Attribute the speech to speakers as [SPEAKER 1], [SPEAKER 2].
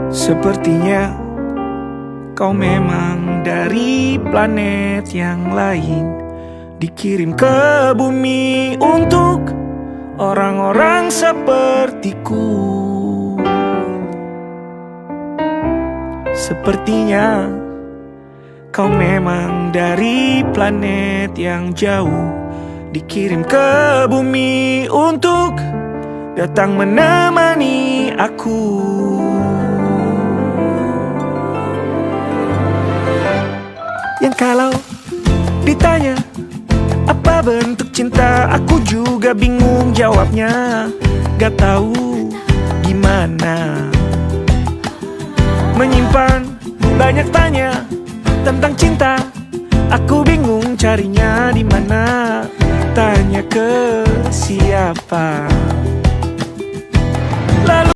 [SPEAKER 1] Sepertinya kau memang dari planet yang lain, dikirim ke bumi untuk orang-orang sepertiku. Sepertinya kau memang dari planet yang jauh, dikirim ke bumi untuk datang menemani aku. Yang kalau ditanya apa bentuk cinta, aku juga bingung jawabnya. Gak tahu gimana menyimpan banyak tanya tentang cinta. Aku bingung carinya di mana, tanya ke siapa. Lalu